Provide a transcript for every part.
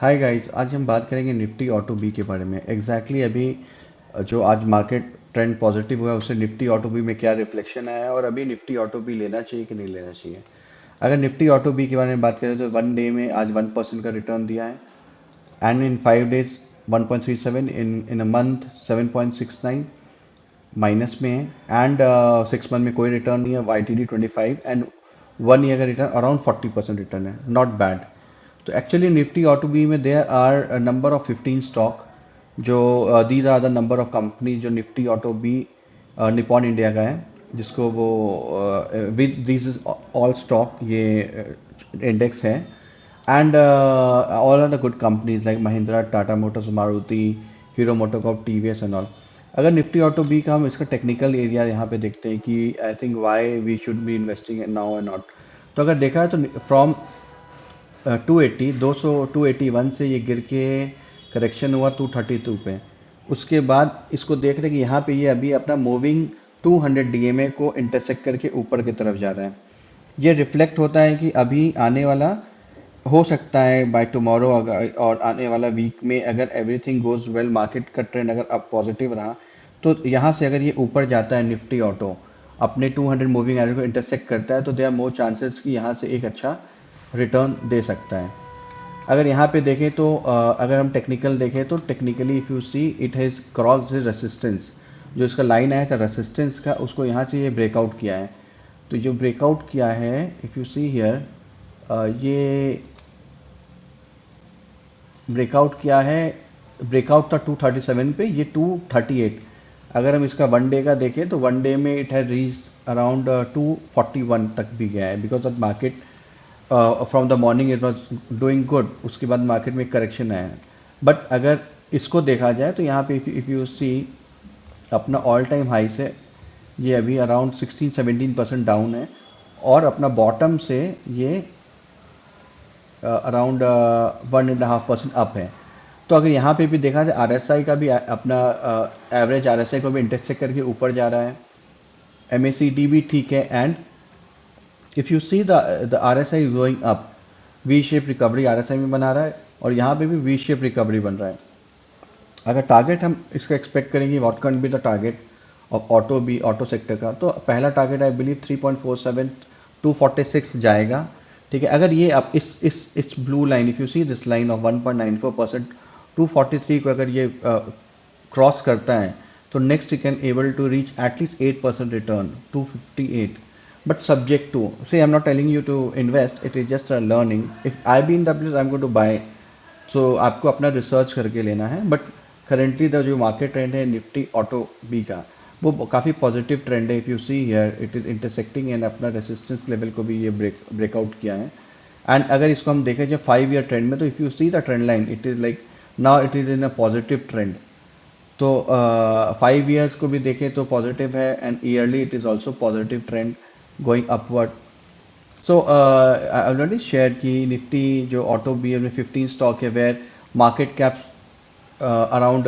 Hi guys, आज हम बात करेंगे निफ्टी ऑटो बी के बारे में। अभी जो आज मार्केट ट्रेंड पॉजिटिव हुआ है उससे निफ्टी ऑटो बी में क्या रिफ्लेक्शन आया है और अभी निफ्टी ऑटो बी लेना चाहिए कि नहीं लेना चाहिए। अगर निफ्टी ऑटो बी के बारे में बात करें तो 1 डे में आज 1% का रिटर्न दिया है and in 5 days 1.37, in a month 7.69 minus में है एंड 6 मंथ में कोई रिटर्न नहीं है। Y T D 25 and 1 year का रिटर्न अराउंड 40% रिटर्न है, नॉट बैड। तो एक्चुअली निफ्टी ऑटो बी में there are number of 15 stock जो these are the number of company जो Nifty auto B Nippon India का है, जिसको वो with this is all stock ये इंडेक्स है and all are the good companies like Mahindra, Tata Motors, Maruti, Hero MotoCorp, TVS and all. अगर Nifty auto B का हम इसका टेक्निकल एरिया यहाँ पे देखते हैं कि I think why we should be investing in now and not. तो अगर देखा है तो फ्रॉम 280 200 281 से ये गिर के करेक्शन हुआ 232 पे। उसके बाद इसको देख रहे हैं कि यहाँ पे ये अभी अपना मूविंग 200 डीएमए को इंटरसेक्ट करके ऊपर की तरफ जा रहा है। ये रिफ्लेक्ट होता है कि अभी आने वाला हो सकता है बाय टुमारो और आने वाला वीक में अगर एवरीथिंग गोज वेल, मार्केट का ट्रेंड अगर अब पॉजिटिव रहा तो यहाँ से अगर ये ऊपर जाता है निफ्टी ऑटो अपने 200 मूविंग एवरेज को इंटरसेक्ट करता है तो देयर आर मोर चांसेस कि यहाँ से एक अच्छा रिटर्न दे सकता है। अगर यहाँ पे देखें तो अगर हम टेक्निकल देखें तो technically if you see it has cross resistance. जो इसका लाइन आया था रेसिस्टेंस का, उसको यहाँ से ये ब्रेकआउट किया है। तो जो ब्रेकआउट किया है इफ़ यू सी हियर, ये ब्रेकआउट किया है, ब्रेकआउट था 237 पे, ये 238। अगर हम इसका 1 डे का देखें तो 1 डे में इट हैज रीच अराउंड 241 तक भी गया है because of market from the morning it was doing good. उसके बाद मार्केट में करेक्शन आया है। बट अगर इसको देखा जाए तो यहाँ पे इफ़ यू सी अपना ऑल टाइम हाई से ये अभी अराउंड 16-17% डाउन है और अपना बॉटम से ये अराउंड 1.5% अप है। तो अगर यहाँ पे भी देखा जाए आरएसआई का भी अपना एवरेज आरएसआई को भी इंटरसेक्ट करके ऊपर जा रहा है। एमएसीडी भी ठीक है and if you see the RSI is going up, V shape recovery RSI में बना रहा है और यहाँ पे भी वी शेप रिकवरी बन रहा है। अगर टारगेट हम इसका एक्सपेक्ट करेंगे what can be the target of auto B auto sector का, तो पहला टारगेट आई बिलीव 3.47 246 जाएगा। ठीक है, अगर ये आप इस blue line if you see this line of 1.94% 243 को अगर ये क्रॉस करता है तो next you can able to reach at least 8% return 258। But subject to say I am not telling you to invest, it is just a learning. If I be in the place I am going to buy. So आपको अपना research करके लेना है। But currently the जो market trend है Nifty auto B का वो काफ़ी पॉजिटिव ट्रेंड है। If you see here it is intersecting and अपना रेसिस्टेंस लेवल को भी ये ब्रेकआउट किया है। एंड अगर इसको हम देखें जो 5 ईयर ट्रेंड में तो if you see the trend line it is like now it is in a positive trend. तो 5 ईयर्स को भी देखें तो पॉजिटिव है and yearly it is also positive trend going upward. So I already share कि Nifty जो auto B में 15 stock है वेयर मार्केट कैप अराउंड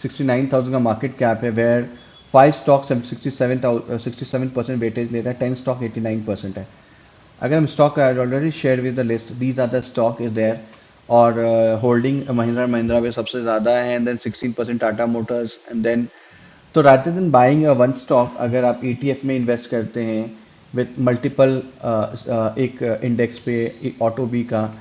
69,000 का मार्केट कैप है, वेयर 5 स्टॉक 67% वेटेज ले रहा है, 10 स्टॉक 89% है। अगर हम stock already share with the list, these are the stock is there और होल्डिंग महिंद्रा महिंद्रा में सबसे ज़्यादा है and then 16% Tata Motors and then. तो rather than buying a one stock अगर आप ईटीएफ में इन्वेस्ट करते हैं विथ मल्टीपल एक इंडेक्स पे ऑटो बी का,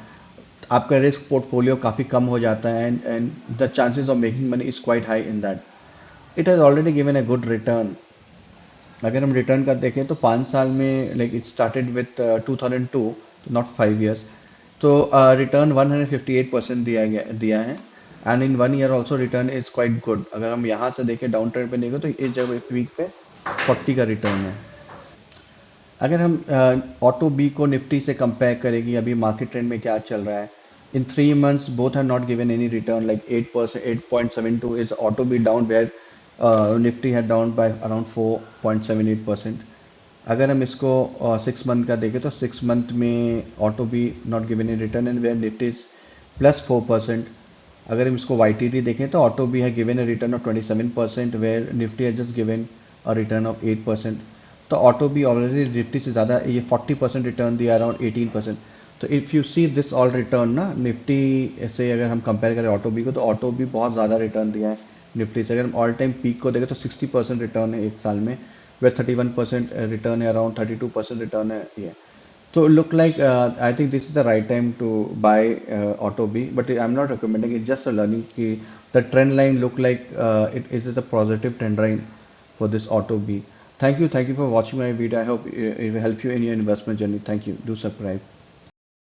आपका रिस्क पोर्टफोलियो काफ़ी कम हो जाता है and the chances of making money is quite high in that. It has already given a good return. अगर हम रिटर्न का देखें तो 5 साल में like it started with 2002, not 5 years. तो रिटर्न 158% दिया है and in 1 year also written is quite good. अगर हम यहाँ से देखें डाउन ट्रेंड पे देखें तो इस जगह एक वीक पे 40 का रिटर्न है। अगर हम ऑटो बी को निफ्टी से कंपेयर करेंगे अभी मार्केट ट्रेंड में क्या चल रहा है, इन 3 months both have not given any return like 8%, 8.72 is auto be down where Nifty had down by around 4.78%। अगर हम इसको 6 मंथ का देखें तो 6 मंथ में auto B not given a return and where Nifty is +4%। अगर हम इसको वाई टी डी देखें तो ऑटो बी है given a return of 27% where Nifty है just given a return of 8%। तो ऑटो बी ऑलरेडी निफ्टी से ज़्यादा ये 40% रिटर्न दिया अराउंड 18%। तो तो if you see this all return ना निफ्टी से अगर हम कंपेयर करें ऑटो बी को, तो ऑटो बी बहुत ज़्यादा रिटर्न दिया है निफ्टी से। अगर हम ऑल टाइम पीक को देखें तो 60% रिटर्न है एक साल में, वे 31% रिटर्न है, अराउंड 32% रिटर्न है ये। So look like I think this is the right time to buy Auto B, but I'm not recommending it. Just a learning key. The trend line look like it is a positive trend line for this Auto B. Thank you for watching my video. I hope it will help you in your investment journey. Thank you. Do subscribe.